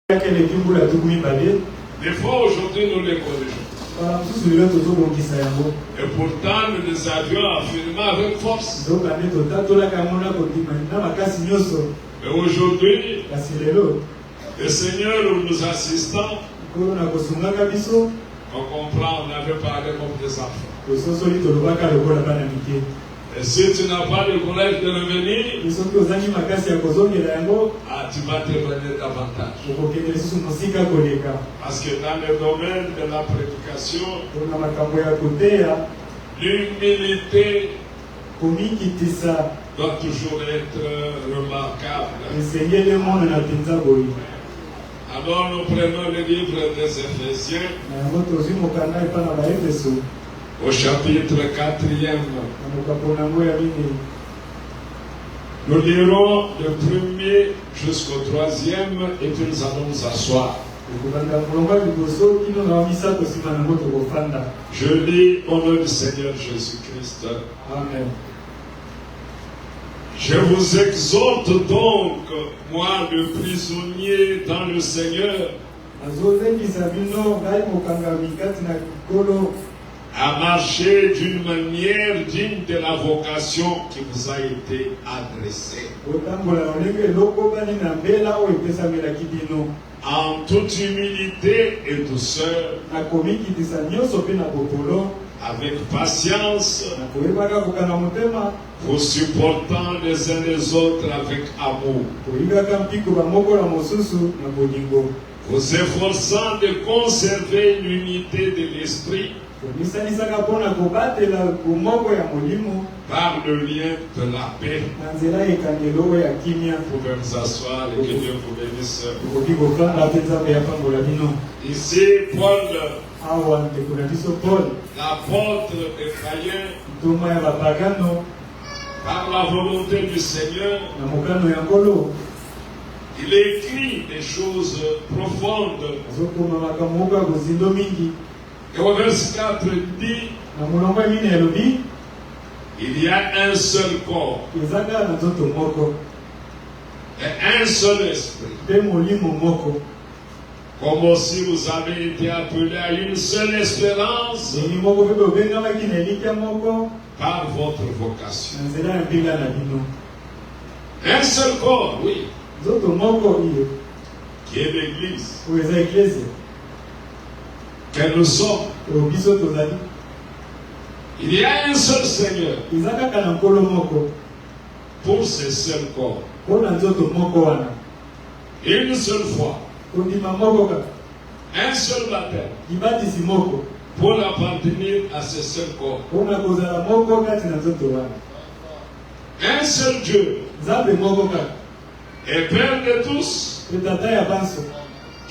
Des fois aujourd'hui nous les corrigeons. Et pourtant nous les avions affirmés avec force. Mais aujourd'hui, le Seigneur nous assistant, on comprend, on avait parlé comme des enfants. Et si tu n'as pas le courage de revenir, tu vas te revenir davantage. Parce que dans le domaine de la prédication, l'humilité doit toujours être remarquable. Alors nous prenons le livre des Éphésiens au chapitre 4e. Nous lirons le 1er jusqu'au 3e et puis nous allons nous asseoir. Je lis au nom du Seigneur Jésus-Christ. Amen. Je vous exhorte donc, moi le prisonnier dans le Seigneur, à marcher d'une manière digne de la vocation qui vous a été adressée. En toute humilité et douceur, avec patience, vous supportant les uns les autres avec amour, vous efforçant de conserver l'unité de l'esprit par le lien de la paix. Vous pouvez vous asseoir et que Dieu vous bénisse. Ici, Paul, l'apôtre des païens, par la volonté du Seigneur, il écrit des choses profondes. Et au verset 4, il dit, il y a un seul corps et un seul esprit. Comme aussi vous avez été appelés à une seule espérance par votre vocation. Un seul corps, oui, qui est l'Église. Que nous sommes. Il y a un seul Seigneur pour ce seul corps. Une seule foi. Un seul baptême pour appartenir à ce seul corps. Un seul Dieu et Père de tous,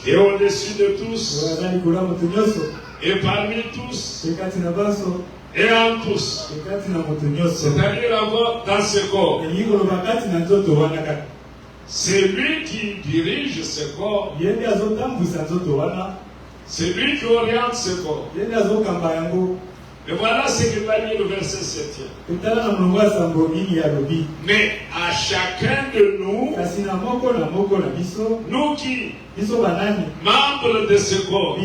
qui est au-dessus de tous, et parmi tous, et en tous. C'est-à-dire encore dans ce corps. C'est lui qui dirige ce corps. C'est lui qui oriente ce corps. Et voilà ce qu'il va dire le verset 7e. Mais à chacun de nous, nous qui, membres de ce corps,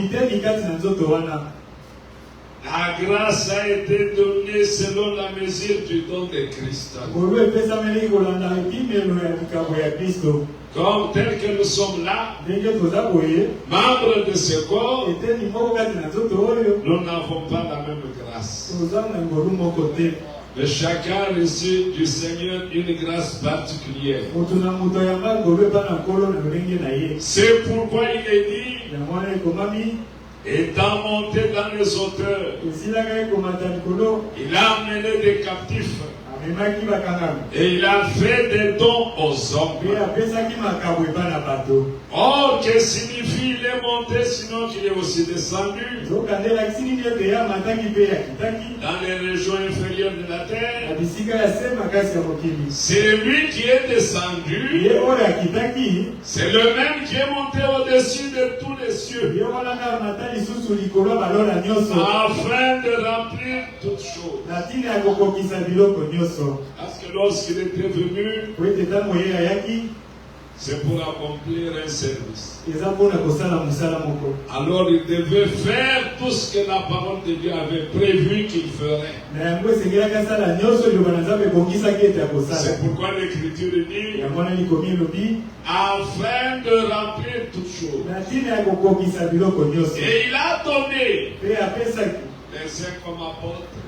la grâce a été donnée selon la mesure du don de Christ. Comme tel que nous sommes là, membres de ce corps, nous n'avons pas la même grâce. Mais chacun a reçu du Seigneur une grâce particulière. C'est pourquoi il est dit, étant monté dans les hauteurs, il a amené des captifs et il a fait des dons aux hommes. Or, que signifie il est monté, sinon qu'il est aussi descendu dans les régions inférieures de la terre? C'est lui qui est descendu, c'est le même qui est monté au-dessus de tous les cieux, afin de remplir toutes choses. Parce que lorsqu'il était venu, C'est pour accomplir un service. Alors il devait faire tout ce que la parole de Dieu avait prévu qu'il ferait. C'est pourquoi l'Écriture dit afin de remplir toutes choses. Et il a donné les uns comme apôtres,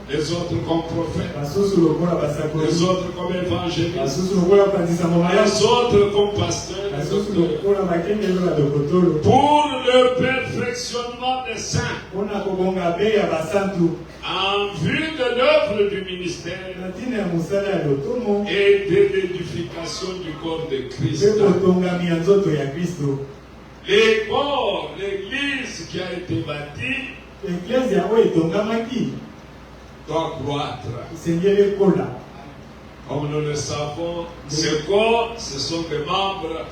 les autres comme prophètes, les autres comme évangélistes, les autres comme pasteurs, pour le perfectionnement des saints, en vue de l'œuvre du ministère et de l'édification du corps de Christ. Les corps, l'église qui a été bâtie, doit croître. Comme nous le savons, ce corps, ce sont des membres.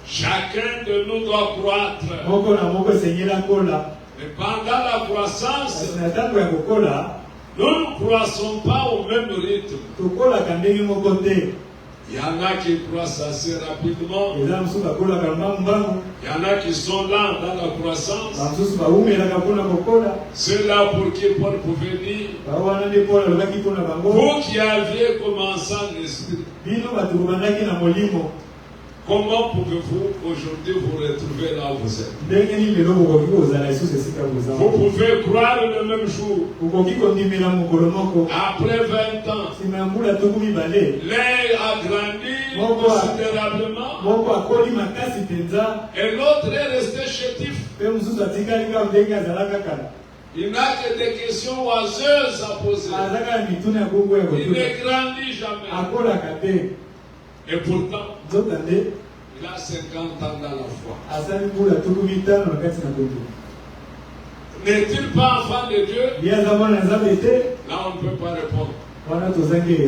Chacun de nous doit croître. Mais pendant la croissance, nous ne croissons pas au même rythme. Il y en a qui croissent assez rapidement. Il y en a qui sont lents dans la croissance. Ceux-là pour qui Paul pouvait dire, vous qui aviez commencé en esprit, comment pouvez-vous aujourd'hui vous retrouver là où vous êtes? Vous pouvez croire le même jour. Après 20 ans, l'un a grandi considérablement et l'autre est resté chétif. Il n'a que des questions oiseuses à poser. Il ne grandit jamais. Et pourtant, il a 50 ans dans la foi. N'est-il pas enfant de Dieu? Là, on ne peut pas répondre.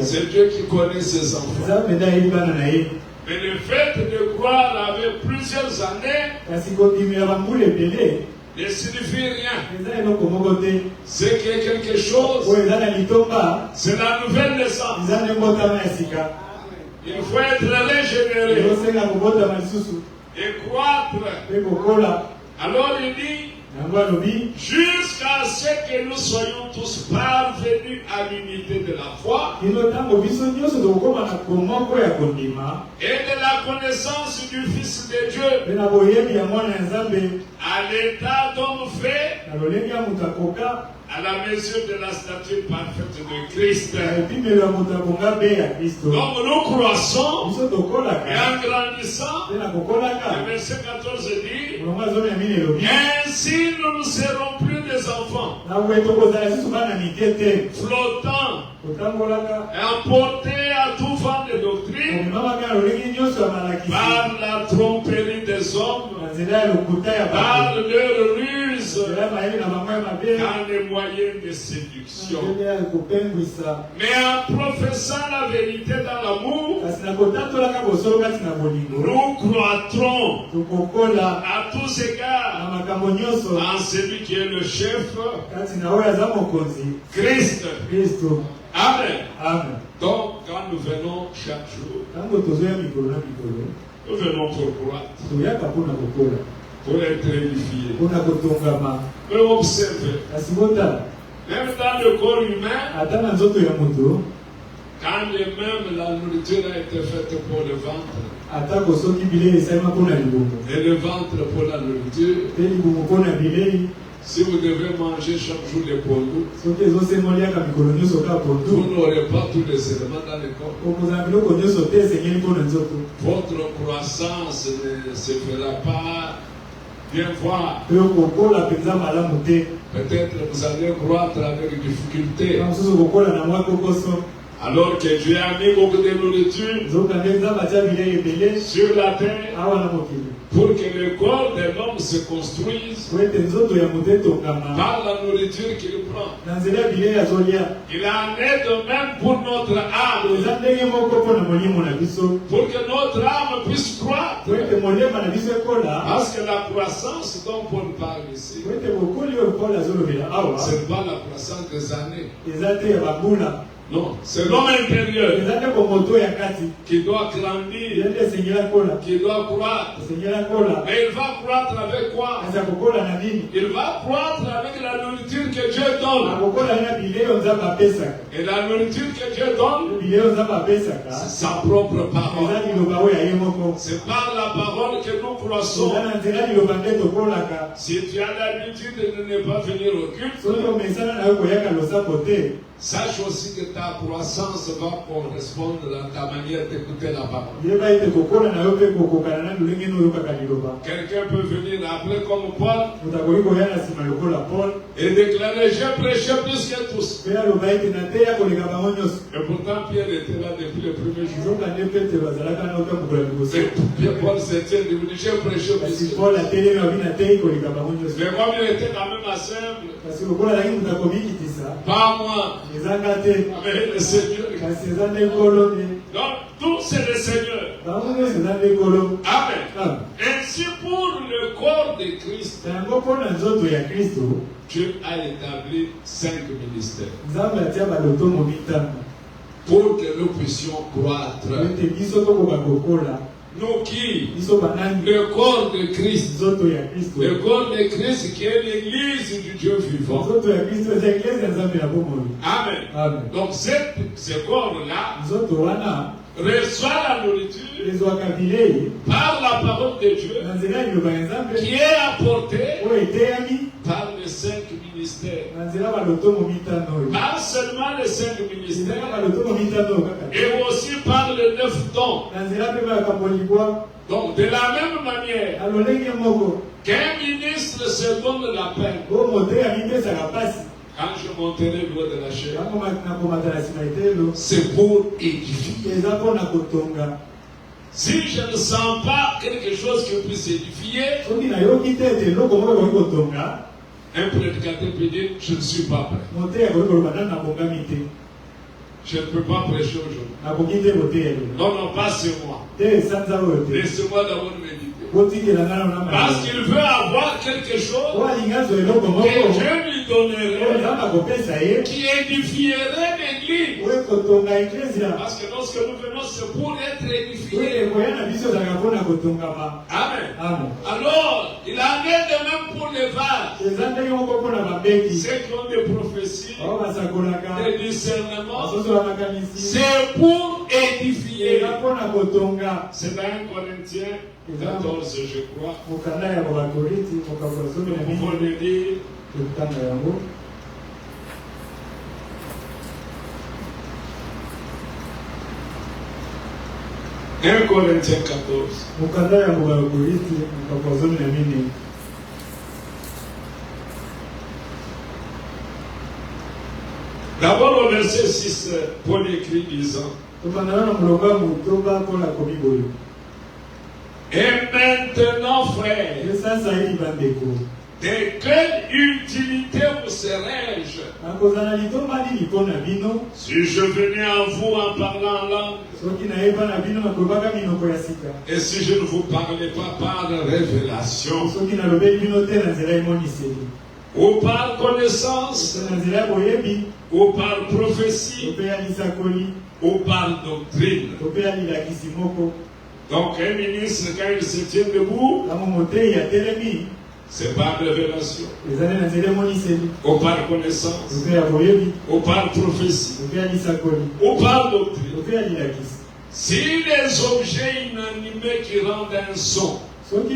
C'est Dieu qui connaît ses enfants. Mais le fait de croire avec plusieurs années ne signifie rien. C'est que quelque chose, c'est la nouvelle naissance. Il faut être régénéré et croître. Alors il dit, jusqu'à ce que nous soyons tous parvenus à l'unité de la foi et de la connaissance du Fils de Dieu, à l'état d'homme fait, à la mesure de la stature parfaite de Christ. Donc nous croissons et en grandissant, le verset 14 dit, ainsi nous ne serons plus des enfants, flottants et emportés à tout vent de doctrine par la tromperie des hommes, par leur ruse, par les moyens de séduction. Mais en professant la vérité dans l'amour, nous croîtrons à tous égards en celui qui est le chef, Christ. Amen. Donc, quand nous venons chaque jour, nous venons pour croître, pour être édifiés. Mais observez, même dans le corps humain, quand même la nourriture a été faite pour le ventre, et le ventre pour la nourriture, si vous devez manger chaque jour les pondus, vous n'aurez pas tous les éléments dans le corps. Votre croissance ne se fera pas bien voir. Peut-être vous allez croître avec difficulté. Alors que Dieu a mis beaucoup de nourriture sur la terre pour que le corps de l'homme se construise par la nourriture qu'il prend. Il en est de même pour notre âme. Pour que notre âme puisse croître. Parce que la croissance dont Paul parle ici, c'est pas la croissance des années. Non, c'est l'homme intérieur qui doit grandir, qui doit croître. Mais il va croître avec quoi? Il va croître avec la nourriture que Dieu donne. Et la nourriture que Dieu donne, c'est sa propre parole. C'est par la parole que nous croissons. Si tu as l'habitude de ne pas venir au culte, sache aussi que ta croissance va correspondre à ta manière d'écouter la parole. Quelqu'un peut venir après comme Paul et déclarer: j'ai prêché plus que tous. Et pourtant Pierre était là depuis le premier jour. Mais Paul s'est dit: j'ai prêché plus que tous. Mais comme il était quand même assez humble, pas moi. Avec le Seigneur. Donc, tout c'est le Seigneur. Amen. Ainsi pour le corps de Christ, Dieu a établi 5 ministères pour que nous puissions croître. Nous qui? Le corps de Christ. Le corps de Christ qui est l'église du Dieu vivant. Amen. Donc ce corps-là reçoit la nourriture par la parole de Dieu qui est apportée par les 5 ministères. Pas seulement les 5 ministères, et aussi par les 9 dons. Donc de la même manière qu'un ministre se donne la peine, quand je monterai loin de la chair, c'est pour édifier. Si je ne sens pas quelque chose qui puisse édifier, un prédicateur peut dire: je ne suis pas prêt. Je ne peux pas prêcher aujourd'hui. Non, pas c'est moi. Laissez-moi d'abord méditer. Parce qu'il veut avoir quelque chose que Dieu lui donnerait, qui édifierait l'église. Parce que lorsque nous venons, c'est pour être édifiés. Amen. Alors, il en est de même pour les vases. Ceux qui ont des prophéties, des discernements, c'est pour édifier. C'est dans 1 Corinthiens 14, je crois. Vous le dire. 1 Corinthiens 14. D'abord au verset 6, Paul écrit disant: et maintenant, frères, de quelle utilité vous serais-je si je venais à vous en parlant en langue, et si je ne vous parlais pas par révélation, ou par connaissance, ou par prophétie, ou par doctrine? Donc un ministre, quand il se tient debout, c'est par révélation, ou par connaissance, ou par prophétie, ou par doctrine. Si les objets inanimés qui rendent un son, comme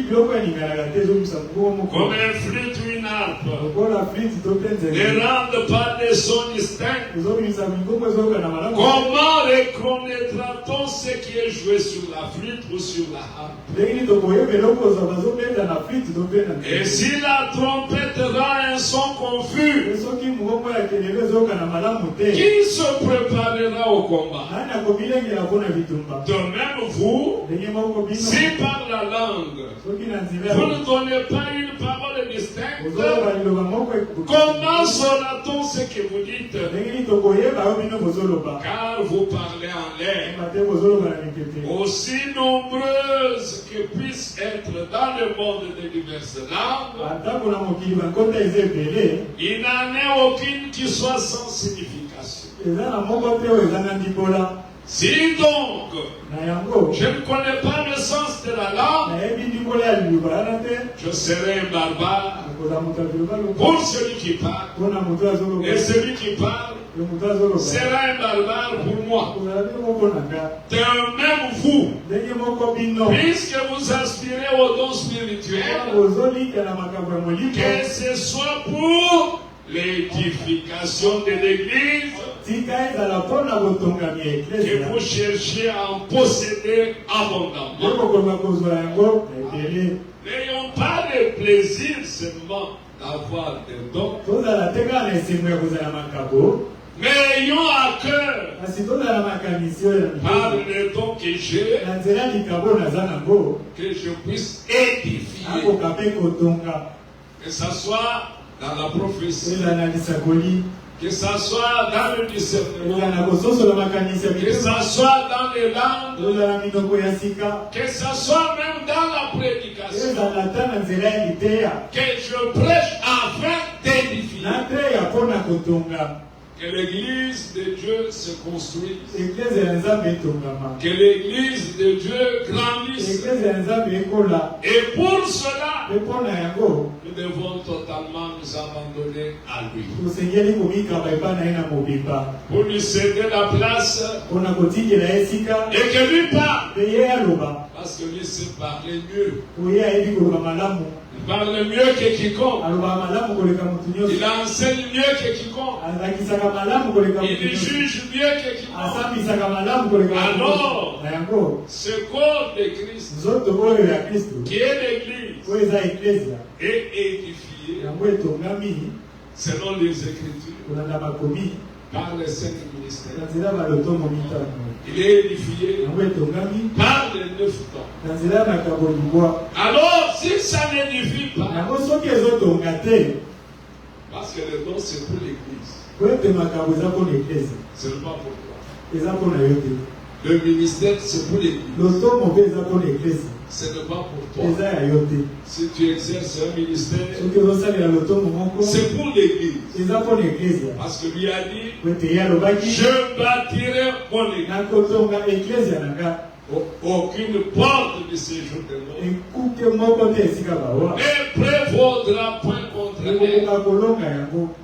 un flûte ou une harpe, ne rendent pas des sons distincts, comment reconnaîtra-t-on ce qui est joué sur la flûte ou sur la harpe? Et si la trompette rend un son confus, qui se préparera au combat? De même vous, si par la langue vous ne donnez pas une parole distincte, comment saura-t-on ce que vous dites? Car vous parlez en l'air. Aussi nombreuses que puissent être dans le monde de diverses langues, il n'en est aucune qui soit sans signification. Si donc je ne connais pas le sens de la langue, je serai un barbare pour celui qui parle. Et celui qui parle sera un barbare pour moi. De même vous, puisque vous aspirez au don spirituel, que ce soit pour l'édification de l'église, que vous cherchiez à en posséder abondamment. N'ayons pas le plaisir seulement d'avoir des dons, mais ayons à cœur, par les dons que j'ai, que je puisse édifier, que ce soit dans la prophétie, que ça soit dans le discernement, que ça soit dans les langues, que ça soit même dans la prédication, que je prêche afin d'édifier. Que l'église de Dieu se construise. Que l'église de Dieu grandisse. Et pour cela, nous devons totalement nous abandonner à lui. Pour lui céder la place. Et que lui parle. Parce que lui sait parler mieux. Il parle mieux que quiconque. Il enseigne mieux que quiconque. Il juge mieux que quiconque. Alors, ce corps de Christ, qui est l'église, est édifié selon les Écritures par les cinq ministères. Il est édifié par les 9 dons. Alors, si ça n'édifie pas, parce que les dons c'est pour l'église, ce n'est pas pour toi. Le ministère c'est pour l'église, ce n'est pas pour toi. Si tu exerces un ministère, c'est pour l'église. Parce que lui a dit, je bâtirai mon église. Aucune porte de séjour de l'homme ne prévaudra point contre elle.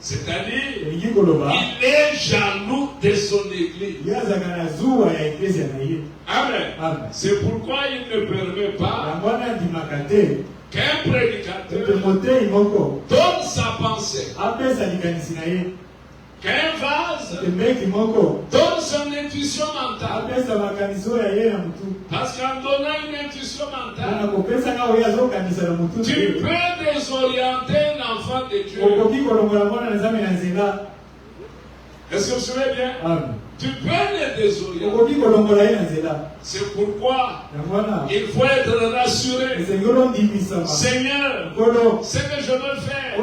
C'est-à-dire, il est jaloux de son église. Amen. C'est pourquoi il ne permet pas qu'un prédicateur donne sa pensée, qu'un vase donne son intuition mentale. Parce qu'en donnant une intuition mentale, tu peux désorienter un enfant de Dieu. Est-ce que vous savez bien? Tu peux les désorienter. C'est pourquoi il faut être rassuré. Seigneur, ce que je veux faire,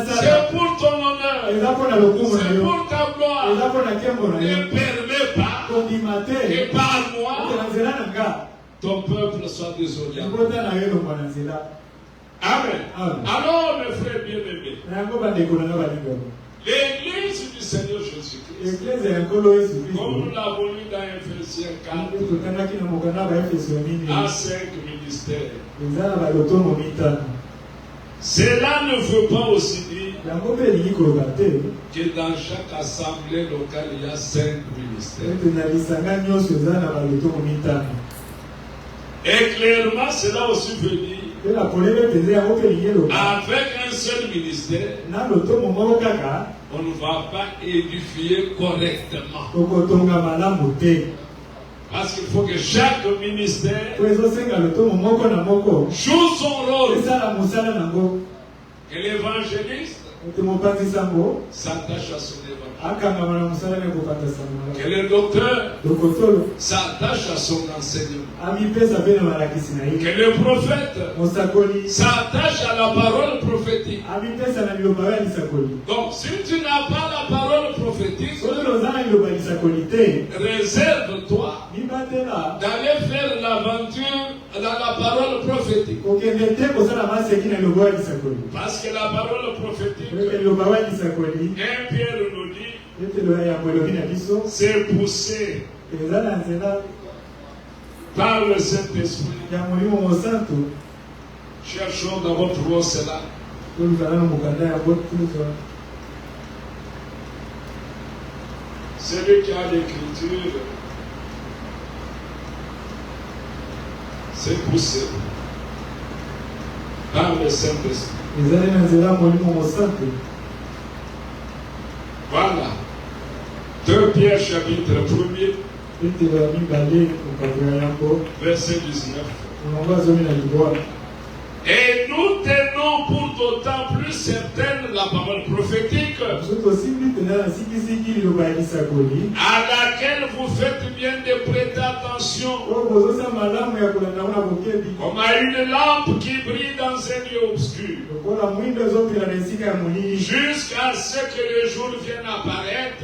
c'est pour ton honneur, c'est pour ta gloire. Ne permets pas que par moi, ton peuple soit désorienté. Amen. Alors, mes frères bien-aimés, l'église du Seigneur Jésus-Christ, comme nous l'avons lu dans Ephésiens 4, a 5 ministères. Cela ne veut pas aussi dire que dans chaque assemblée locale, il y a 5 ministères. Et clairement, cela aussi veut dire avec un seul ministère, on ne va pas édifier correctement. Parce qu'il faut que chaque ministère joue son rôle. Que l'évangéliste s'attache à son évangile. Que le docteur s'attache à son enseignement. Que le prophète s'attache à la parole prophétique. Donc, si tu n'as pas la parole prophétique, réserve-toi d'aller faire l'aventure dans la parole prophétique. Parce que la parole prophétique, 1 Pierre nous dit, c'est poussé par le Saint-Esprit. Cherchons dans votre roi cela. Celui qui a l'écriture, c'est poussé par le Saint-Esprit. Voilà. 2 Pierre chapitre 1er, verset 19. Et nous tenons pour d'autant plus certaine la parole prophétique à laquelle vous faites bien de prêter attention, comme à une lampe qui brille dans un lieu obscur, jusqu'à ce que le jour vienne apparaître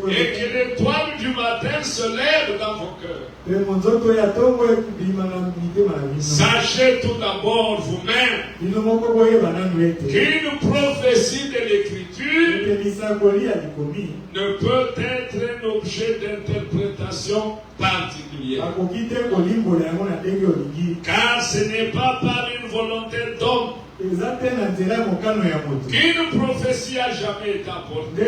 et que l'étoile du matin se lève dans vos cœurs. Sachez tout d'abord vous-même qu'une prophétie de l'Écriture ne peut être un objet d'interprétation particulière. Car ce n'est pas par une volonté d'homme qu'une prophétie a jamais été apportée.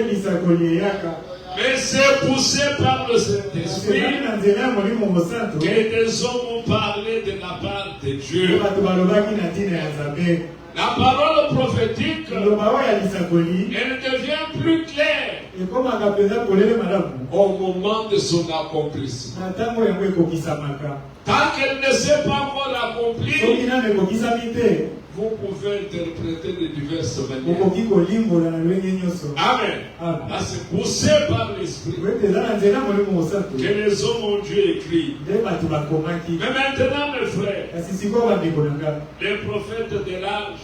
Mais c'est poussé par le Saint-Esprit que des hommes ont parlé de la part de Dieu. La parole prophétique, elle devient plus claire au moment de son accomplissement. Tant qu'elle ne s'est pas encore accomplie, vous pouvez interpréter de diverses manières. Amen. Là, c'est poussé par l'Esprit que les hommes ont dû écrire. Mais maintenant, mes frères, les prophètes de l'âge,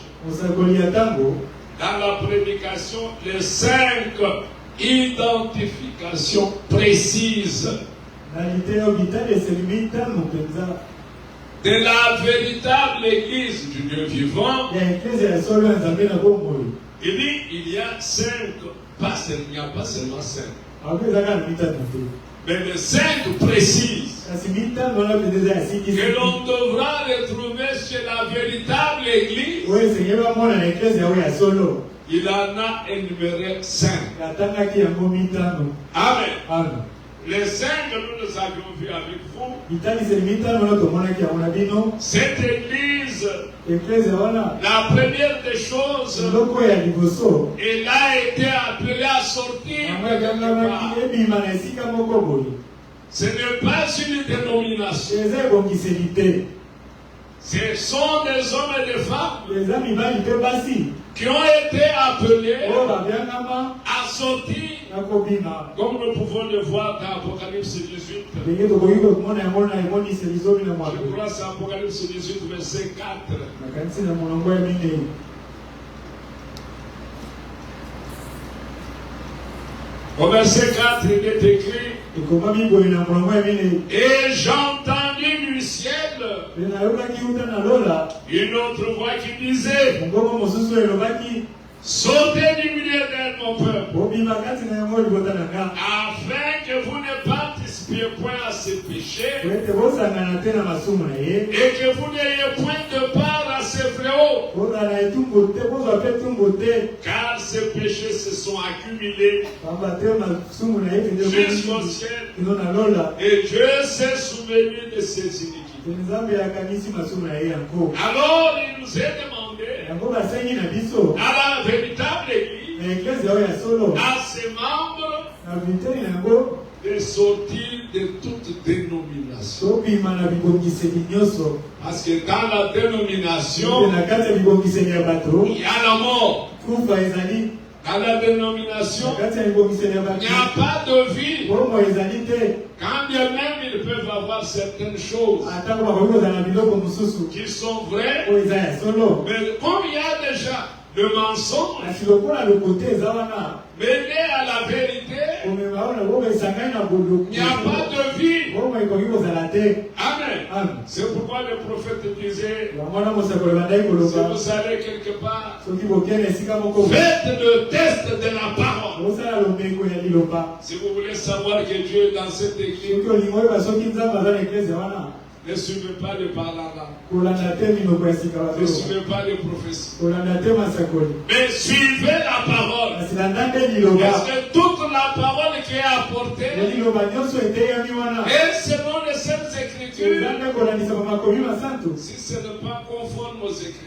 dans la prédication, les 5 identifications précises de la véritable Église du Dieu vivant. Il dit, il y a 5, il n'y a pas seulement 5. Mais les 5 précises que l'on devra retrouver chez la véritable Église. Il en a énuméré 5. Amen. Les 5 que nous les avions vus avec vous, cette église, la première des choses, elle a été appelée à sortir. Ce n'est pas une dénomination. Ce sont des hommes et des femmes qui ont été appelés à sortir, comme nous pouvons le voir dans Apocalypse 18. Je crois que c'est Apocalypse 18, verset 4. Au verset 4, il est écrit: et j'entendis du ciel une autre voix qui disait: sortez du milieu de mon peuple, afin que vous ne participiez point à ces péchés, et que vous n'ayez point de part à ces fléaux, car ces péchés se sont accumulés jusqu'au ciel, et Dieu s'est souvenu de ses iniquités. Alors il nous est demandé à la véritable Église, à ses membres, de sortir de toute dénomination. Parce que dans la dénomination, il y a la mort. Dans la dénomination, il n'y a pas de vie. Quand bien même ils peuvent avoir certaines choses qui sont vraies, mais comme il y a déjà le mensonge mêlé à la vérité, il n'y a pas de vie. Amen. C'est pourquoi le prophète disait, si vous allez quelque part, faites le test de la parole. Si vous voulez savoir que Dieu est dans cette église, ne suivez pas les parlants, ne suivez pas les prophéties, mais suivez la parole. Parce que toute la parole qui est apportée est selon les Saintes Écritures. Si ce n'est pas conforme aux Écritures,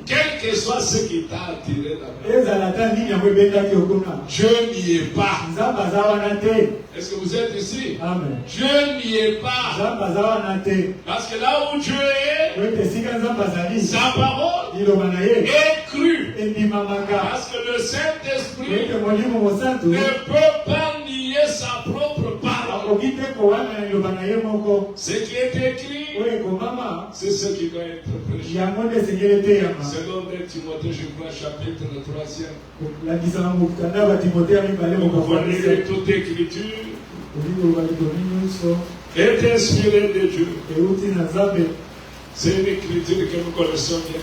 quel que soit ce qui t'a attiré là-bas, Dieu n'y est pas. Est-ce que vous êtes ici? Amen. Dieu n'y est pas. Parce que là où Dieu est, sa parole est crue. Parce que le Saint-Esprit ne peut pas nier sa propre parole. Ce qui est écrit, c'est ce qui doit être prêché. Selon 2 Timothée, je crois, chapitre 3e. Vous voyez toute écriture est inspirée de Dieu. C'est une écriture que nous connaissons bien.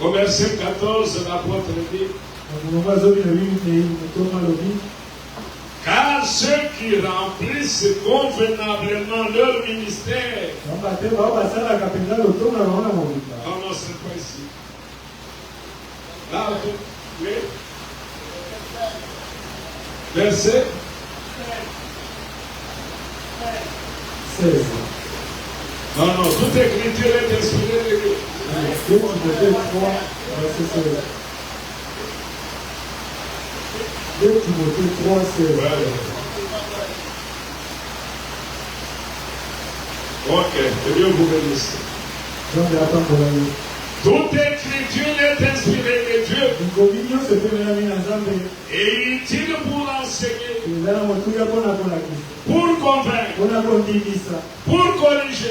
Au verset 14, l'apôtre dit, car ceux qui remplissent convenablement leur ministère. Non, c'est pas ici. Là, oui. Verset 16. Non, toute écriture est inspirée de Dieu. 2 Timothée 3, verset 16. 2 Timothée 3, 16. Ok, que Dieu vous bénisse. Toute écriture est inspirée de Dieu et utile pour enseigner, pour convaincre, pour corriger,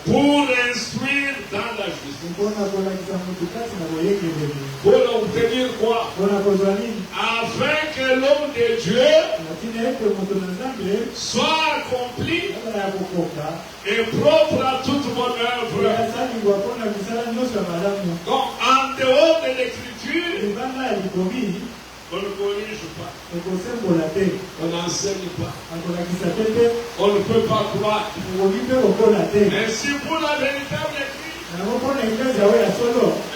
pour instruire dans la justice. Pour obtenir quoi? Afin que l'homme de Dieu soit accompli et propre à toute bonne œuvre. Donc, en dehors de l'écriture, on ne corrige pas, on n'enseigne pas, on ne peut pas croire. Mais si pour la véritable écriture,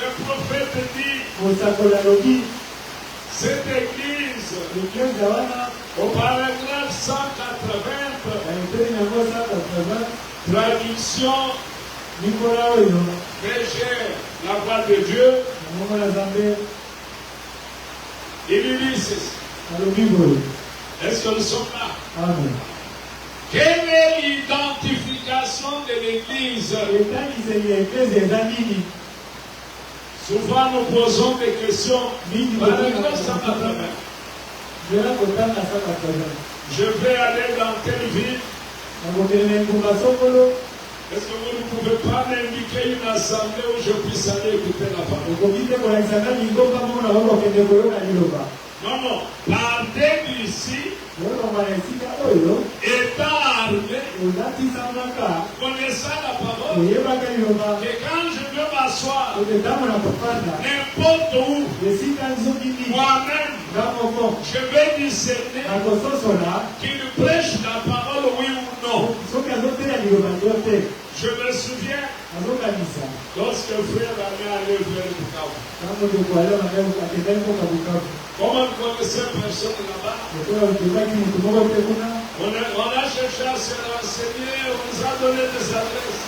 le prophète dit, cette église, au paragraphe 180, traduction Frère, la voix de Dieu, il dit ceci. Est-ce que nous sommes là? Amen. Quelle est l'identification de l'Église? Souvent nous posons des questions. Paragraphe 180. Je vais aller dans telle ville. Est-ce que vous ne pouvez pas m'indiquer une assemblée où je puisse aller écouter la parole? Non. Partez d'ici, étant armé, connaissant la parole, et quand je veux m'asseoir, n'importe où, moi-même, je vais discerner qu'il prêche la parole, oui ou non. Je me souviens, lorsque le frère allait aller vers Bukavu, comme on ne connaissait personne là-bas, on a cherché à se renseigner, on nous a donné des adresses.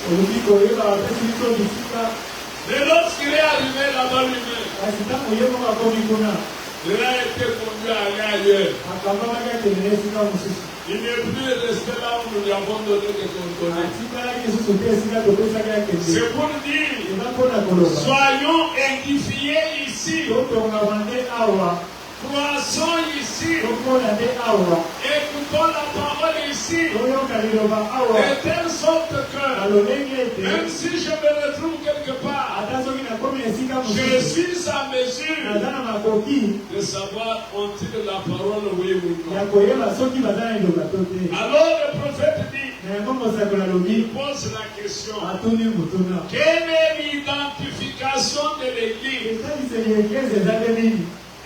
Mais lorsqu'il est arrivé là-bas lui-même, il a été conduit à aller ailleurs. Il n'est plus resté là où nous lui avons donné des coordonnées. C'est pour dire, soyons édifiés ici. Croissons ici. Écoutons la parole ici. De telle sorte que, même si je me retrouve quelque part, je suis à mesure de savoir ont-ils la parole oui ou non. Alors le prophèt dit, il pose la question, quelle est l'identification de l'église?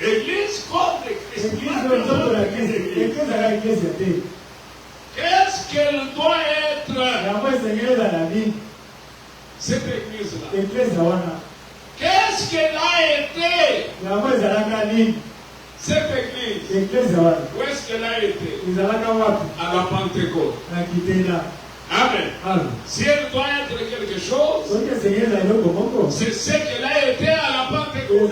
L'église comme l'église. Qu'est-ce qu'elle doit être? Cette église-là. Qu'est-ce qu'elle a été? Cette église. Où est-ce qu'elle a été? À la Pentecôte. Amen. Si elle doit être quelque chose, c'est ce qu'elle a été à la Pentecôte.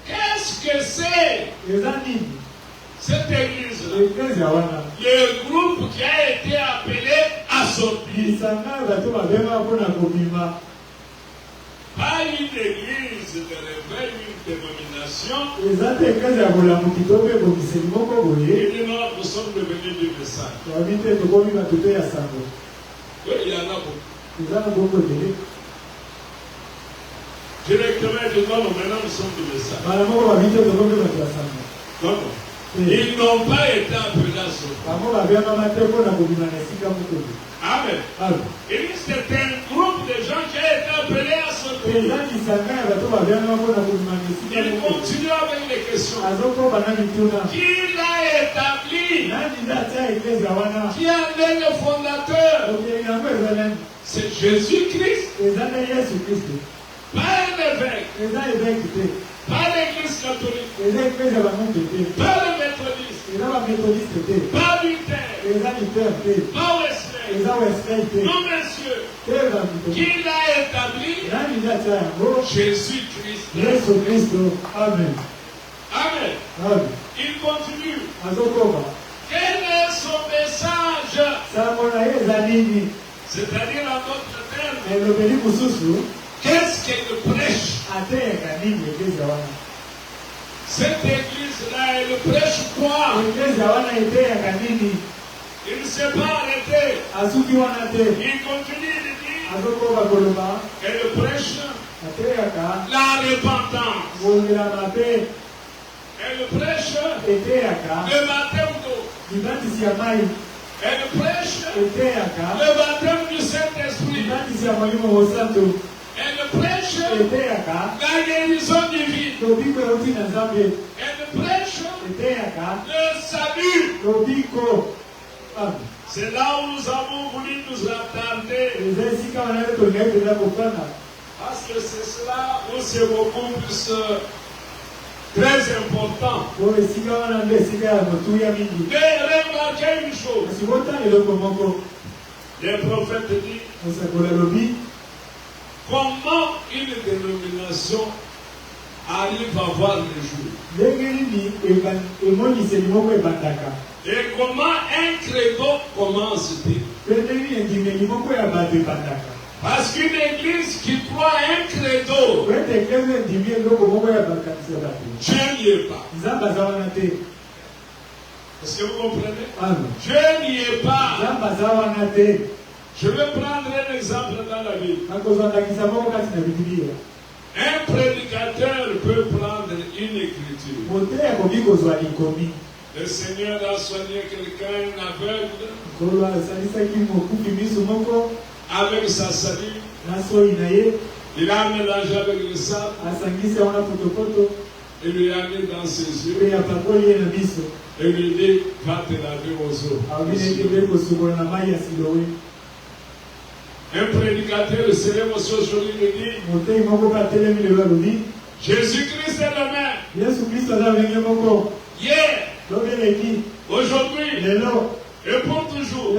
Qu'est-ce que c'est? Cette église-là, le groupe qui a été appelé à sortir. Pas une église de réveil, une dénomination. Il dit non, nous sommes devenus du message. Oui, il y en a beaucoup. Directement, il dit non, maintenant nous sommes du message. Non. Ils n'ont pas été appelés à sortir. Amen. Il dit c'est un groupe de gens qui a été appelé à sortir. Il continue avec les questions. Qui l'a établi? Qui en est le fondateur? C'est Jésus-Christ. Pas l'évêque. Pas l'église catholique. Pas le méthodiste. Pas Luther. Pas Wesley. Non, monsieur. Qui l'a établi? Jésus-Christ. Amen. Il continue. Quel est son message? C'est-à-dire en d'autres termes, qu'est-ce qu'elle prêche? Cette église-là, elle prêche quoi? Il ne s'est pas arrêté. Il continue de dire, elle prêche la repentance. Elle prêche le baptême d'eau. Elle prêche le baptême du Saint-Esprit. Elle prêche la guérison divine. Elle prêche le salut. C'est là où nous avons voulu nous attarder. Parce que c'est cela où c'est beaucoup plus très important. Mais remarquez une chose. Le prophète dit, comment une dénomination arrive à voir le jour? Et comment un credo commence-t-il? Parce qu'une église qui croit un credo, Dieu n'y est pas. Est-ce que vous comprenez? Dieu n'y est pas. Je vais prendre un exemple dans la Bible. Un prédicateur peut prendre une écriture. Le Seigneur a soigné quelqu'un aveugle avec sa salive. Il a mélangé avec le sable et lui a mis dans ses yeux et lui dit, va te laver aux eaux. Un prédicateur se lève aujourd'hui et dit, Jésus-Christ est le même. Hier, aujourd'hui, et pour toujours.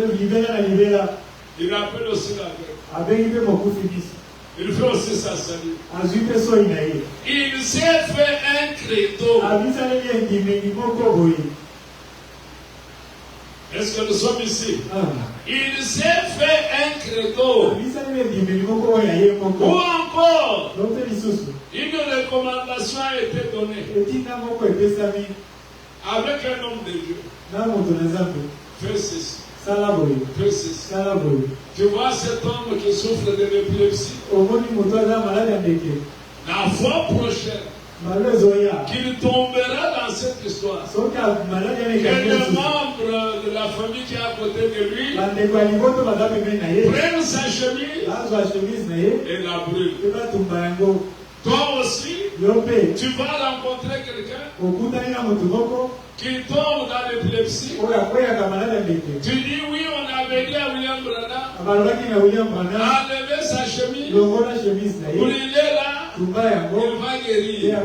Il appelle aussi l'aveugle. Il fait aussi sa salive. Il s'est fait un credo. Est-ce que nous sommes ici? Il s'est fait un credo. Ou encore encore, une recommandation a été donnée avec un homme de Dieu. Fais ceci. Fais ceci. Tu vois cet homme qui souffre de l'épilepsie. La fois prochaine, qu'il tombera dans cette histoire, que les membres de la famille qui est à côté de lui prennent sa chemise et la brûlent. Toi aussi, tu vas rencontrer quelqu'un qui tombe dans l'épilepsie. Tu dis oui, on avait dit à William Branham, enlever sa chemise, brûler là, il va guérir.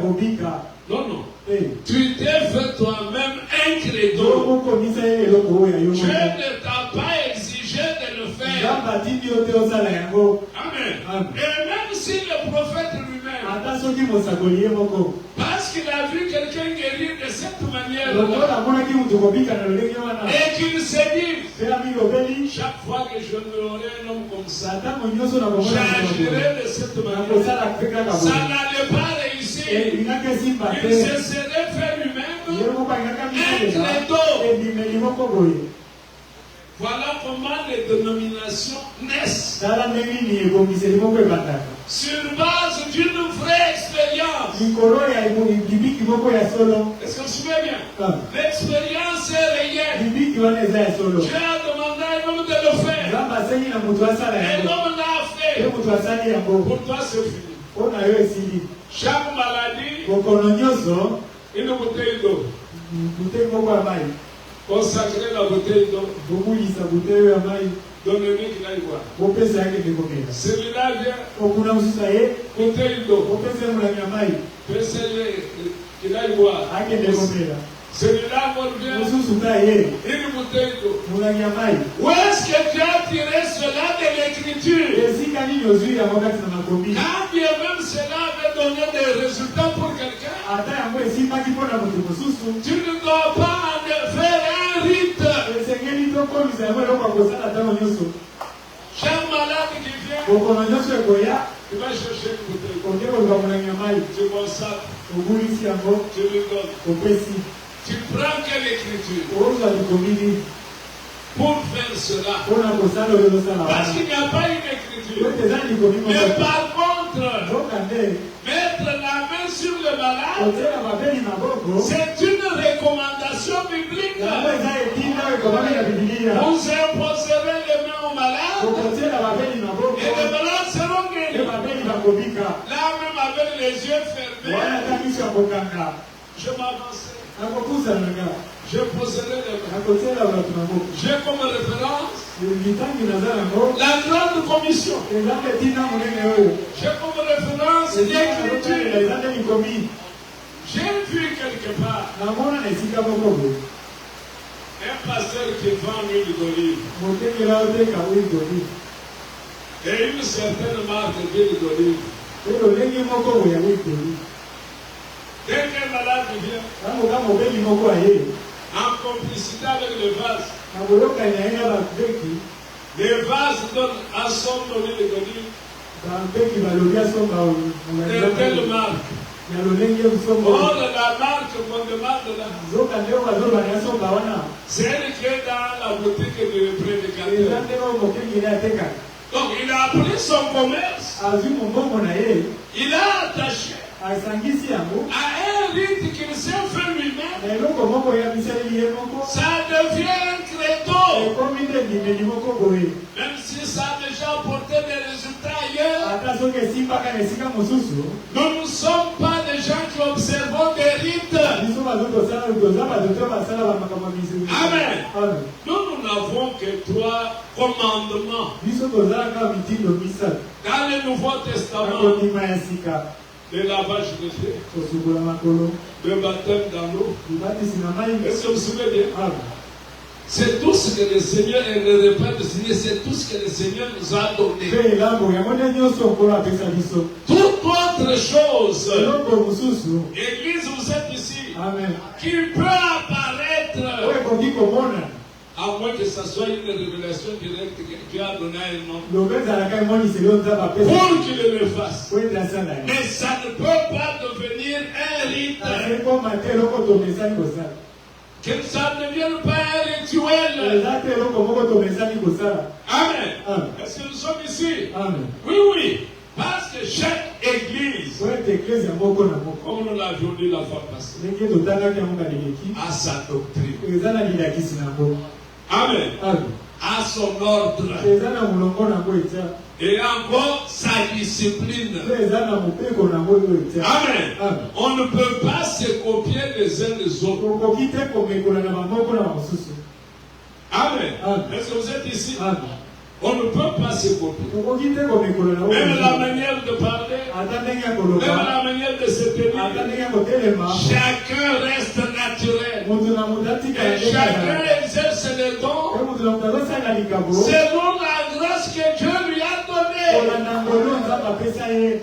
Non, non. Tu t'es fait toi-même un credo. Dieu ne t'a pas exigé de le faire. Amen. Et même si le prophète lui-même, parce qu'il a vu quelqu'un guérir de cette manière, et qu'il s'est dit, chaque fois que je n'aurai un homme comme ça, j'agirai de cette manière. Ça n'allait pas réussir. Il se serait fait lui-même un credo. Voilà comment les dénominations naissent. Sur base d'une vraie expérience. Est-ce que vous suivez bien? L'expérience est réelle. Dieu a demandé à un homme de le faire. Et l'homme l'a fait. Pour toi, c'est fini. Chaque maladie, une bouteille d'eau. Consacrer la bouteille d'eau. Donnez-lui qu'il aille voir. Celui-là vient. Bouteille d'eau. Fais-le qu'il aille voir. Celui-là revient. Une bouteille d'eau. Où est-ce que tu as tiré cela de l'écriture? Quand bien même cela avait donné des résultats pour quelqu'un, tu ne dois pas en faire un rite. Chaque malade qui vient, tu vas chercher une bouteille. Tu consacres. Tu lui donnes. Tu prends quelle écriture pour faire cela? Parce qu'il n'y a pas une écriture. Mais par contre, mettre la main sur le malade, c'est une recommandation biblique. Vous imposerez les mains au malade et les malades seront guéris. Là même avec les yeux fermés, je m'avancerai. Je poserai les mains. J'ai comme référence la grande commission. J'ai comme référence l'écriture. J'ai vu quelque part un pasteur qui vend l'huile d'olive et une certaine marque d'huile d'olive. Dès qu'un malade vient, en complicité avec le vase, les vases donnent à son d'huile d'olive de telle marque. Or, la marque qu'on demande là, c'est elle qui est dans la boutique du prédicateur. Donc, il a appris son commerce. Il a attaché à un rite qu'il s'est fait lui-même. Ça devient un credo. Même si ça a déjà apporté des résultats ailleurs, nous ne sommes pas des gens qui observons des rites. Amen. Nous n'avons que 3 commandements. Dans le Nouveau Testament, le lavage de pieds, le baptême dans l'eau. Est-ce que vous vous souvenez bien? C'est tout ce que le Seigneur, et le repas du Seigneur, c'est tout ce que le Seigneur nous a donné. Toute autre chose, Église, vous êtes ici, qui peut apparaître À moins que ce soit une révélation directe que Dieu a donnée à un homme. Pour qu'il le fasse. Mais ça ne peut pas devenir un rite. Que ça ne devienne pas un rituel. Amen. Est-ce que nous sommes ici? Amen. Oui, oui. Parce que chaque église, comme nous l'avions dit la fois passée, a sa doctrine. Amen. A son ordre. Et encore sa discipline. Amen. On ne peut pas se copier les uns les autres. Amen. Est-ce que vous êtes ici? On ne peut pas se copier. Même la manière de parler, même la manière de se tenir, chacun reste naturel. Et chacun exerce les dons selon la grâce que Dieu lui a donnée.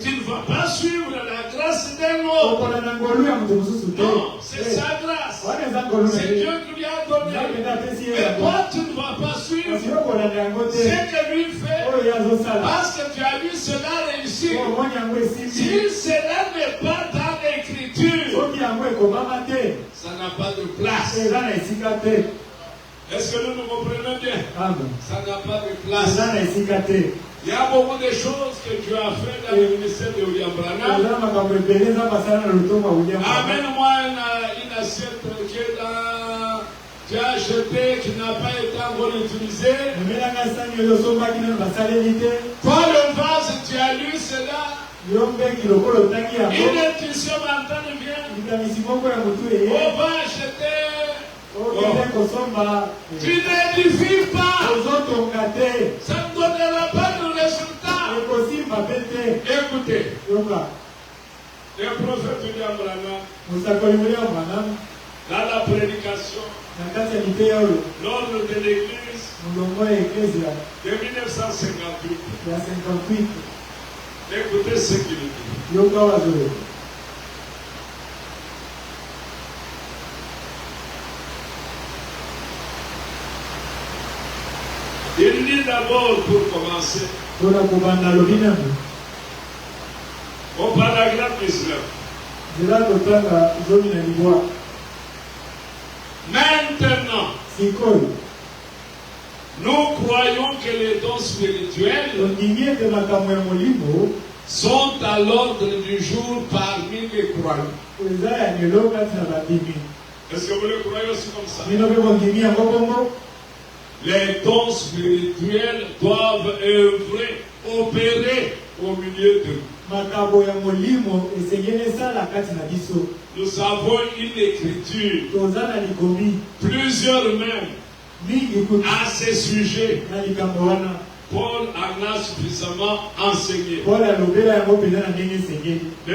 Tu ne vas pas suivre la grâce d'un autre. Non, c'est sa grâce. C'est Dieu qui lui a donné. Et toi, tu ne vas pas suivre ce que lui fait parce que tu as vu cela réussir. Si cela n'est pas dans l'écriture, ça n'a pas de place. Est-ce que nous nous comprenons bien? Ça n'a pas de place. Il y a beaucoup de choses que Dieu a fait dans le ministère de William Branham. Amène-moi une assiette qui a acheté, qui n'a pas été encore utilisée. Toi, le vase, tu as lu cela. Une intuition m'entend bien. On va acheter. Tu n'édifies pas. Ça ne donnera pas de résultat. Écoutez. Le prophète William Branham, dans la prédication, l'ordre de l'église de 1958. Écoutez ce qu'il dit. Il dit d'abord, pour commencer, au paragraphe 19. Maintenant, nous croyons que les dons spirituels sont à l'ordre du jour parmi les croyants. Est-ce que vous le croyez aussi comme ça? Les dons spirituels doivent œuvrer, opérer au milieu d'eux. Nous avons une écriture, plusieurs même, à ce sujet. Paul en a suffisamment enseigné. Mais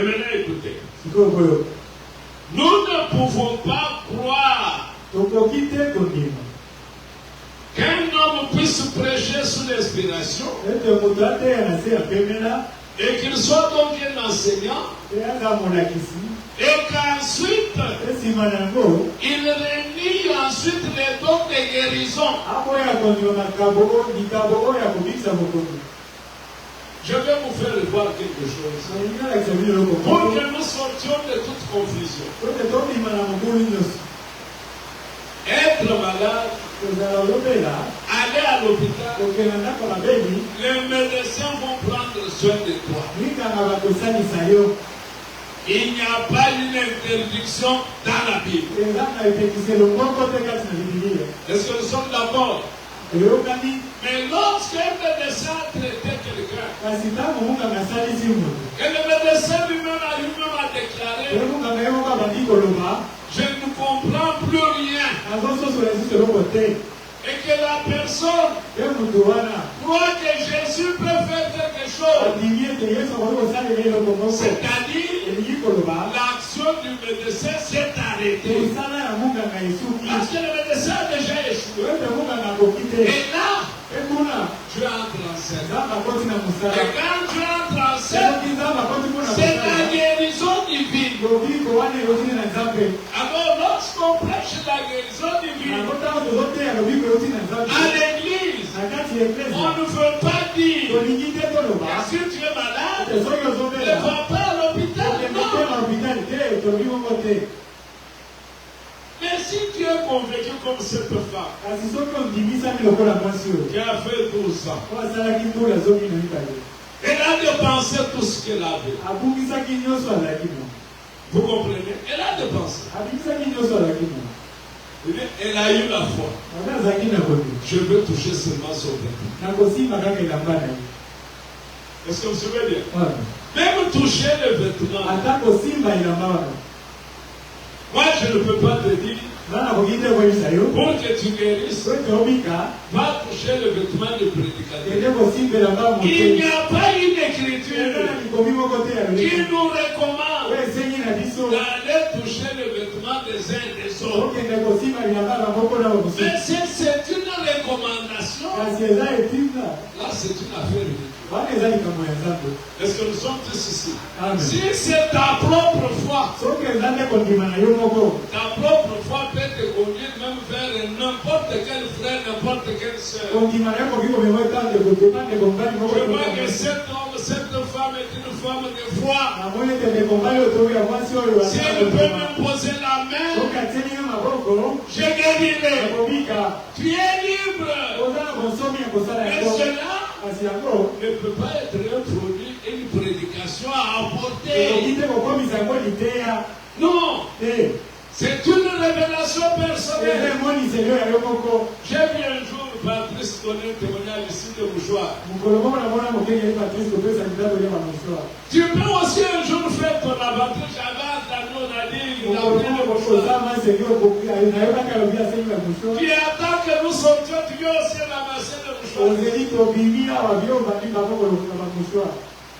maintenant, écoutez. Nous ne pouvons pas croire qu'un homme puisse prêcher sous l'inspiration et qu'il soit donc un enseignant et qu'ensuite il réunit ensuite les dons de guérison. Je vais vous faire voir quelque chose pour que nous sortions de toute confusion. Être malade, aller à l'hôpital, les médecins vont prendre soin de toi. Il n'y a pas une interdiction dans la Bible. Est-ce que nous sommes d'accord? Mais lorsqu'un médecin traitait quelqu'un, et le médecin lui-même a déclaré, je ne comprends plus rien. Et que la personne croit que Jésus peut faire quelque chose. C'est-à-dire, l'action du médecin s'est arrêtée. Parce que le médecin a déjà échoué. Et là, tu entres en scène. Et quand tu entres en scène, c'est la guérison divine. Alors, lorsqu'on prêche la la guérison divine à l'église, on ne veut pas dire que si tu es malade, ne va pas à l'hôpital. Non. Mais si tu es convaincu comme cette femme qui a fait 12 ans, elle a dépensé tout ce qu'elle avait. Vous comprenez? Elle a dépensé. Elle a eu la foi. Je veux toucher seulement son vêtement. Est-ce que vous savez bien? Même toucher le vêtement. Moi, je ne peux pas te dire, pour que tu guérisses, va toucher le vêtement du prédicateur. Il n'y a pas une écriture qui nous recommande d'aller toucher le vêtement des uns et des autres. Mais c'est une recommandation. Là, c'est une affaire. Est-ce que nous sommes tous ici? Si c'est ta propre foi, ta propre foi peut te conduire même vers n'importe quel frère, n'importe quelle soeur. Je vois que cet homme, cette femme est une femme de foi. Si elle peut me poser la main, je guérirai. Tu es libre. Et cela ne peut pas être un produit, une prédication à apporter. Non. C'est une révélation personnelle. J'ai vu un jour Patrice donner un témoignage ici de Bouchoir. Tu peux aussi un jour faire ton aventure. J'avais entendu, on a dit, il a pris le Bouchoir. Tu attends que nous sortions, tu veux aussi ramasser le Bouchoir.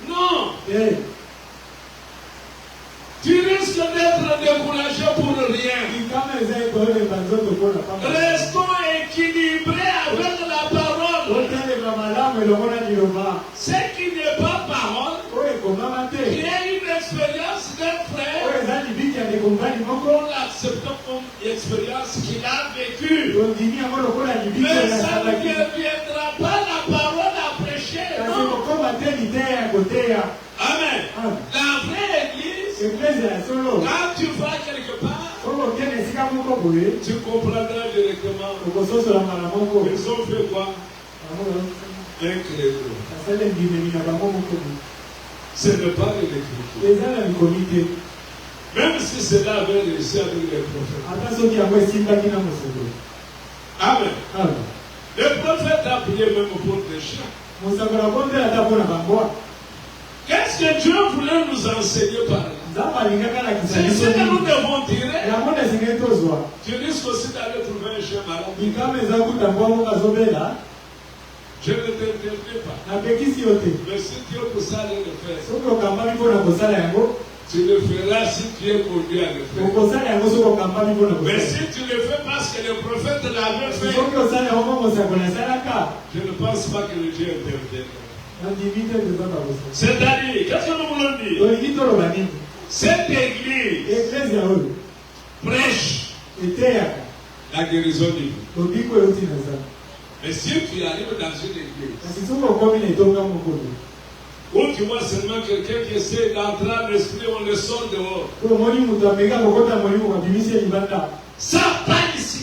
Non. Tu risques d'être découragé pour rien. Restons équilibrés avec la parole. Ce qui n'est pas parole, qui est une expérience d'un frère, on l'accepte comme expérience qu'il a vécue. Mais ça ne viendra pas la parole à prêcher. Non. Amen. La vraie église, quand tu vas quelque part, tu comprendras directement. Ils ont fait quoi? Un credo. Ce n'est pas de l'écriture. Même si cela avait réussi avec les prophètes. Amen. Le prophète a prié même pour des chiens. Qu'est-ce que Dieu voulait nous enseigner par là? C'est ce que nous devons tirer. Tu risques aussi d'aller trouver un chien malade. Je ne t'interdis pas. Mais si tu es pour ça de le faire, tu le feras si tu es conduit à le faire. Mais si tu le fais parce que le prophète l'avait fait, je ne pense pas que le Dieu interviendra. C'est-à-dire, qu'est-ce que nous voulons dire? Cette église prêche la guérison divine. Mais si tu arrives dans une église où tu vois seulement quelqu'un qui essaie d'entrer dans l'esprit, on le sort dehors. Ça pas ici.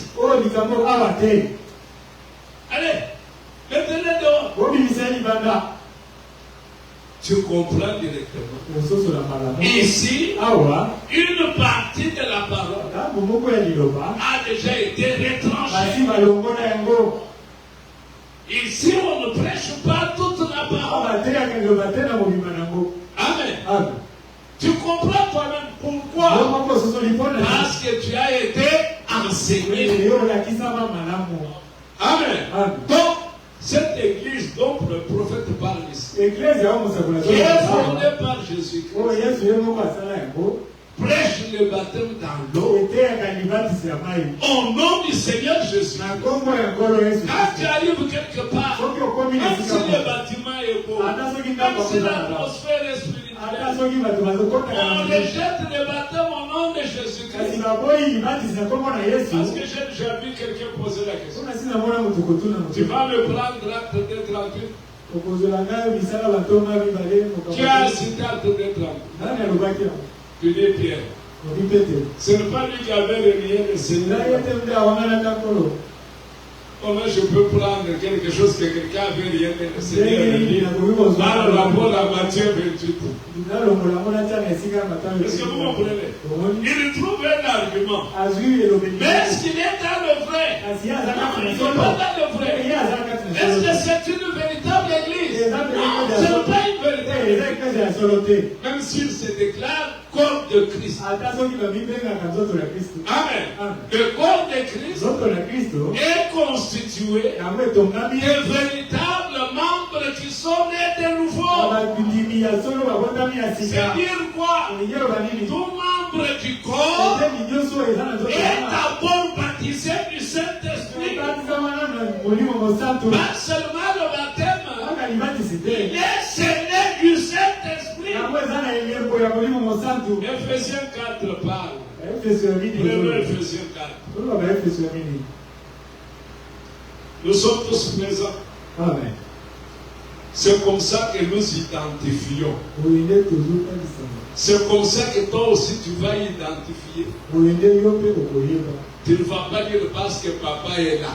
Allez, mettez-le dehors. Tu comprends directement. Ici, une partie de la parole a déjà été retranchée. Ici, on ne prêche pas toute la parole. Amen. Tu comprends toi-même pourquoi? Parce que tu as été enseigné. Amen. Donc, cette église dont le prophète parle ici, qui est fondée par Jésus-Christ, prêche le baptême dans l'eau au nom du Seigneur Jésus. Quand tu arrives quelque part, même si le bâtiment est beau, même si l'atmosphère est spirituelle, On rejette le baptême au nom de Jésus-Christ. Parce que j'ai déjà vu quelqu'un poser la question. Tu vas me prendre l'acte d'être tranquille? Qui a cité l'acte d'être tranquille? Tu dis Pierre. Ce n'est pas lui qui avait renié le Seigneur. Comment je peux prendre quelque chose que quelqu'un avait rien de le Seigneur? Dans le rapport à Matthieu 28. Est-ce que vous comprenez? Il trouve un argument. Mais est-ce qu'il est dans le vrai? Non, il n'est pas dans le vrai. Est-ce que c'est une véritable église? Non, ce n'est pas une véritable église. Même s'il se déclare corps de Christ. Amen. Le corps de Christ est constitué de véritables membres qui sont nés de nouveau. C'est-à-dire quoi? Tout membre du corps est d'abord baptisé du Saint-Esprit. Pas seulement le baptême, il est scellé du Saint-Esprit. Ephésiens 4 parle. Ephésiens 4. Nous sommes tous présents. Amen. C'est comme ça que nous identifions. C'est comme ça que toi aussi tu vas identifier. Tu ne vas pas dire parce que papa est là.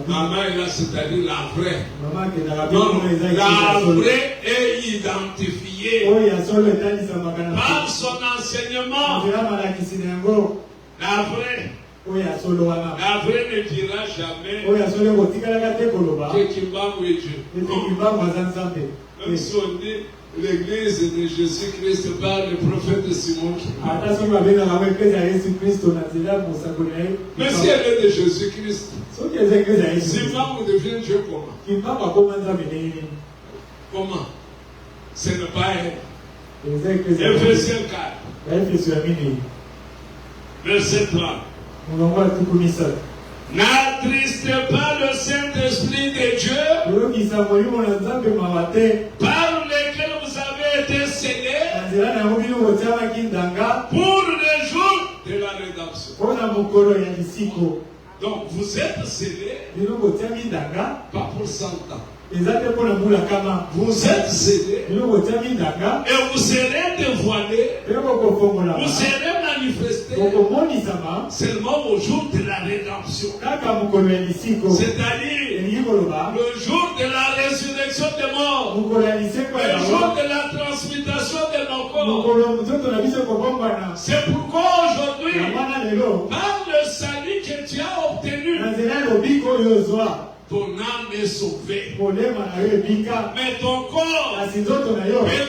Maman est là, c'est-à-dire la vraie. Non, la vraie est identifiée par son enseignement. La vraie. La vraie ne dira jamais que Kimbangu est Dieu. Même si on dit l'église de Jésus-Christ par le prophète Simon. Mais si elle est de Jésus-Christ, Simon devient Dieu comment? Comment? Ce n'est pas elle. Ephésiens 4. Verset 3. N'attristez pas le Saint-Esprit de Dieu par lequel vous avez été scellés pour le jour de la rédemption. Donc vous êtes scellés pas pour 100 ans. Vous êtes scellés et vous serez dévoilés, vous serez manifestés seulement au jour de la rédemption. C'est-à-dire le jour de la résurrection des morts, le jour de la transmutation de nos corps. C'est pourquoi aujourd'hui, par le salut que tu as obtenu, ton âme est sauvée. Mais ton corps est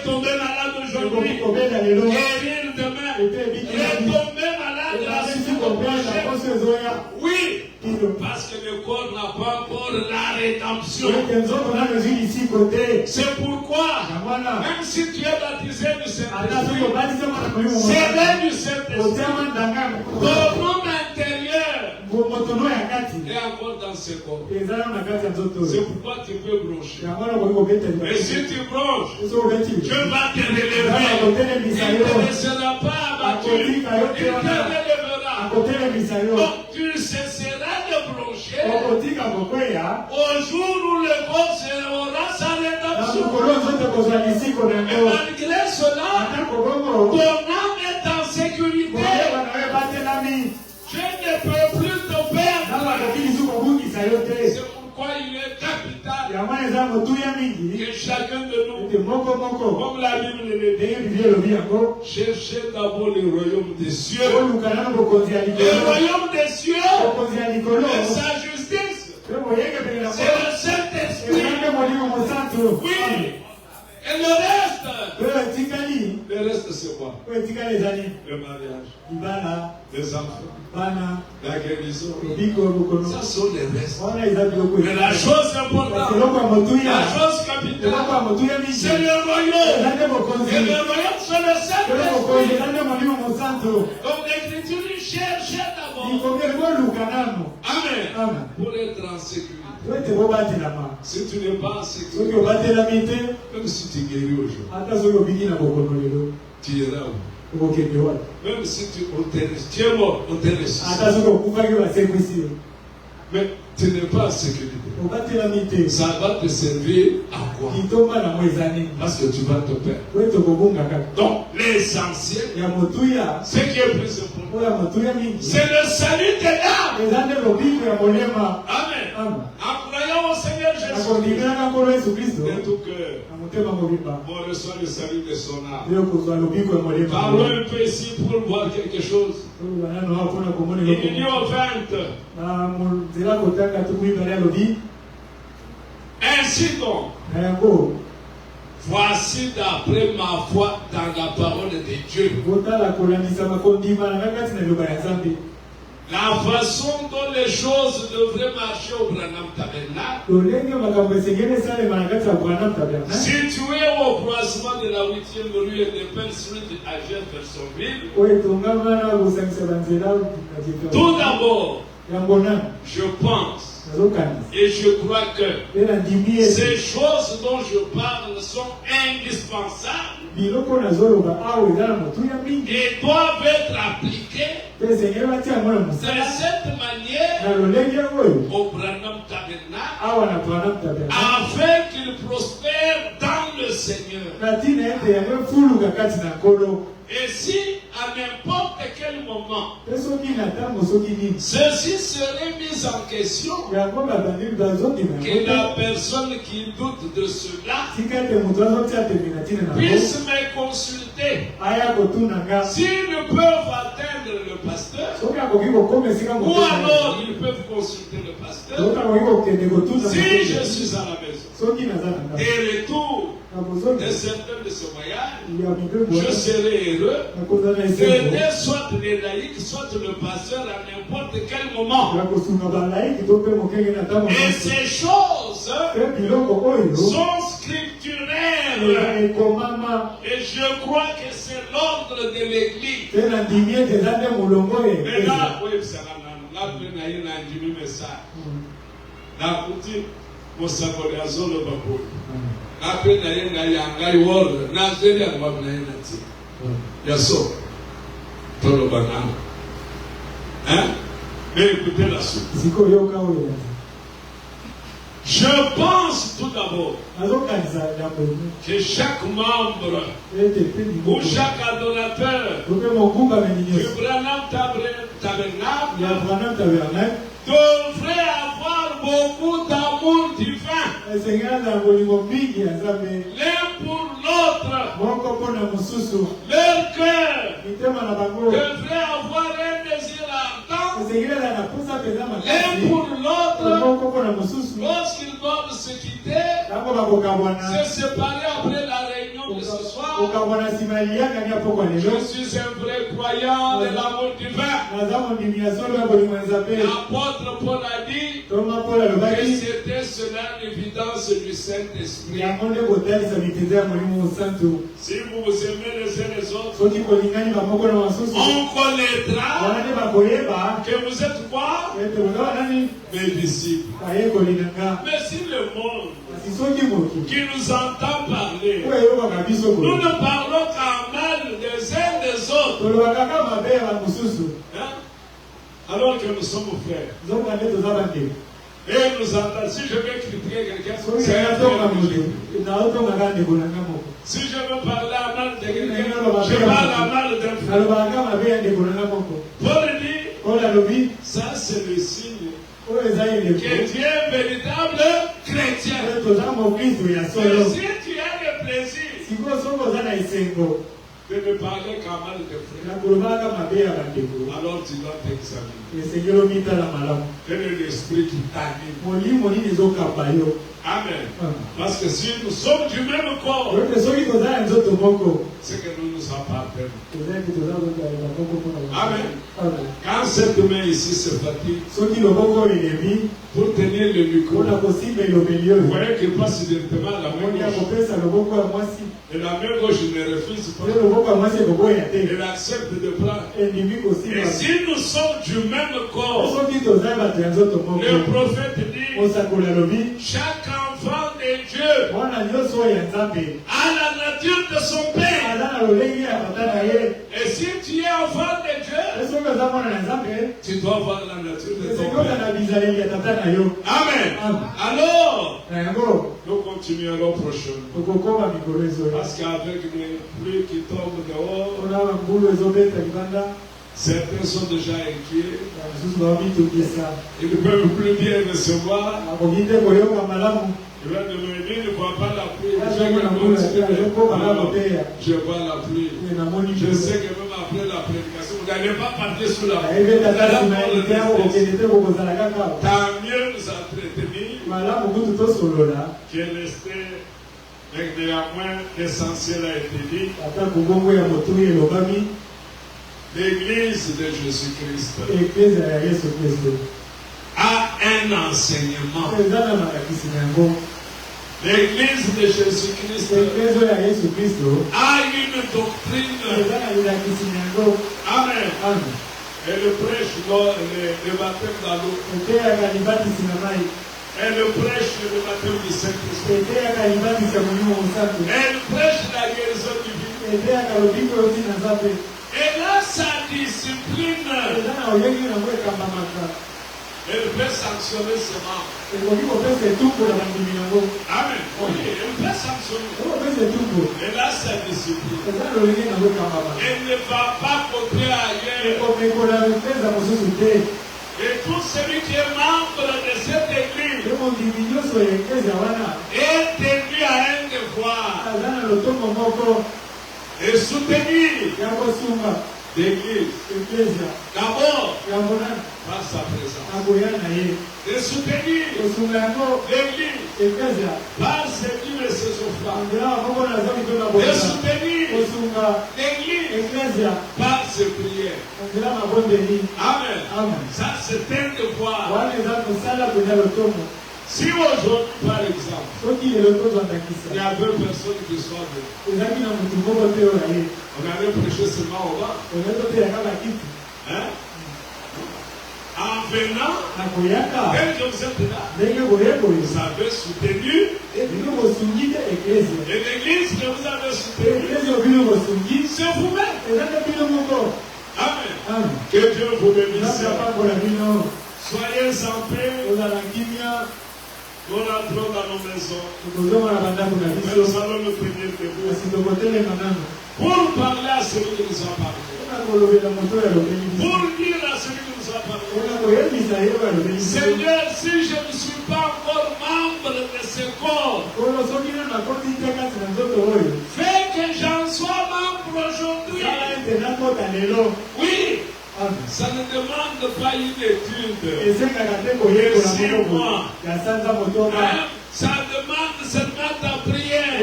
tombé malade aujourd'hui, guérir demain, retomber malade la semaine prochaine. Oui, parce que le corps n'a pas encore la rédemption. C'est pourquoi, même si tu es baptisé du Saint-Esprit, scellé du Saint-Esprit, ton homme intérieur est encore dans ce corps. C'est pourquoi tu peux broncher. Et si tu bronches, Dieu va te relever. Il ne te laissera pas abattu. Il te relèvera. Donc tu cesseras de broncher au jour où le corps aura sa rédemption. Mais malgré cela, ton âme est en sécurité. Je ne peux plus te perdre. C'est pourquoi il est capital que chacun de nous, comme la Bible le dit, cherchez d'abord le royaume des cieux. Le royaume des cieux et sa justice. C'est le Saint-Esprit. Oui. Et le reste c'est quoi? Le mariage, les enfants, la guérison. Ça sont les restes. Mais la chose importante, la chose capitale, c'est le royaume. Et le royaume, c'est le Saint-Esprit. Donc l'écriture cherche d'abord. Amen. pour être en sécurité. Si tu n'es pas en sécurité, même si tu guéris aujourd'hui, tu iras où? Même si tu es mort, on te ressuscite. Mais tu n'es pas en sécurité. Ça va te servir à quoi? Parce que tu vas te perdre. Donc, l'essentiel, ce qui est plus important, c'est le salut de l'âme. Amen. En croyant au Seigneur Jésus, de tout cœur, on reçoit le salut de son âme. Parlons un peu ici pour voir quelque chose. Union 20. Ainsi donc, voici d'après ma foi dans la parole de Dieu, la façon dont les choses devraient marcher au Branham Tabernacle, situé au croisement de la 8e rue et de Penn Street à Jeffersonville. Tout d'abord, je pense et je crois que ces choses dont je parle sont indispensables et doivent être appliquées de cette manière au Branham Tabernacle afin qu'il prospère dans le Seigneur. Et si à n'importe quel moment ceci serait mis en question, que la personne qui doute de cela puisse me consulter. S'ils ne peuvent atteindre le pasteur, ou alors ils peuvent consulter le pasteur, si je suis à la maison et retour de certains de ce voyage, je serai heureux d'aider soit les laïcs, soit le pasteur à n'importe quel moment. Et ces choses sont scripturaires. Et je crois que c'est l'ordre de l'Église. Mais là, oui, c'est la mais écoutez la suite. Je pense tout d'abord que chaque membre ou chaque adorateur du Branham Tabernacle devrait avoir beaucoup d'amour divin l'un pour l'autre. Leur cœur devrait avoir un désir ardent l'un pour l'autre. Lorsqu'ils doivent se quitter, se séparer après la réunion de ce soir, je suis un vrai croyant de l'amour divin. L'apôtre Paul a dit que c'était cela l'évidence du Saint-Esprit. Si vous vous aimez les uns les autres, on connaîtra que vous êtes quoi? Mes disciples. Mais si le monde qui nous entend parler, nous ne parlons qu'en mal des uns des autres, hein? Alors que nous sommes frères. Et nous entendons, si je veux critiquer quelqu'un, c'est un frère. Si je veux parler à mal de quelqu'un, je parle à mal d'un frère. Paul dit, ça c'est le signe que tu es un véritable chrétien. Mais si tu as le plaisir de ne parler qu'à mal de frères, alors tu dois t'examiner. Quel est l'esprit qui t'anime? Amen. Parce que si nous sommes du même corps, c'est que nous nous appartenons. Amen. Quand cette main ici se fatigue pour tenir le micro, vous voyez qu'il passe directement à la main gauche. Et la main gauche ne refuse pas. Elle accepte de prendre. Et si nous sommes du même corps, le prophète dit, chaque enfant de Dieu a la nature de son père. Et si tu es enfant de Dieu, tu dois avoir la nature de ton père. Amen. Alors, nous continuerons prochainement. Parce qu'avec les pluies qui tombent dehors, certains sont déjà inquiets. Ils ne peuvent plus bien recevoir. Il va demander, ne voit pas la pluie. Je vois la pluie. Je sais que même après la prédication, vous n'allez pas partir sous la pluie. Tant mieux nous entretenir. Qui est resté, mais néanmoins, l'essentiel a été dit. L'église de Jésus-Christ a un enseignement. L'église de Jésus-Christ a une doctrine. Amen. Elle prêche le baptême dans l'eau. Elle prêche le baptême du Saint-Esprit. Elle prêche la guérison divine. Elle a sa discipline. Elle peut sanctionner ses membres. Amen. Oui, elle peut sanctionner. Elle a sa discipline. Elle ne va pas côté ailleurs. Et tout celui qui est membre de cette église est tenu à un devoir. Et soutenir l'église. D'abord, par sa présence. Et soutenir l'église par ses dîmes et ses offrandes. Et soutenir l'église par ses prières. Amen. Ça, c'est un devoir. Si aujourd'hui, par exemple, il y a 2 personnes qui sont venues, on avait prêché seulement au bas. Hein? En venant, dès que vous êtes là, vous avez soutenu et l'église que vous avez soutenue, c'est vous-même. Amen. Que Dieu vous bénisse. Soyez en paix. Nous rentrons dans nos maisons. Nous allons nous tenir debout pour parler à celui qui nous a parlé. Pour dire à celui qui nous a parlé. Seigneur, si je ne suis pas encore membre de ce corps, fais que j'en sois membre aujourd'hui. Oui. Ça ne demande pas une étude. Ça demande seulement ta prière.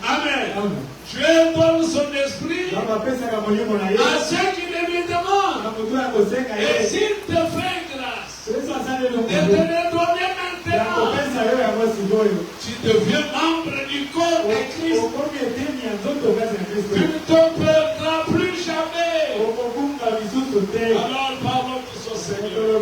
Amen. Dieu donne son esprit à ceux qui le lui demandent. Et s'il te fait grâce de te le donner maintenant, tu deviens membre du corps de Christ. Tu ne te perdras plus jamais. Alors parlons tous au Seigneur.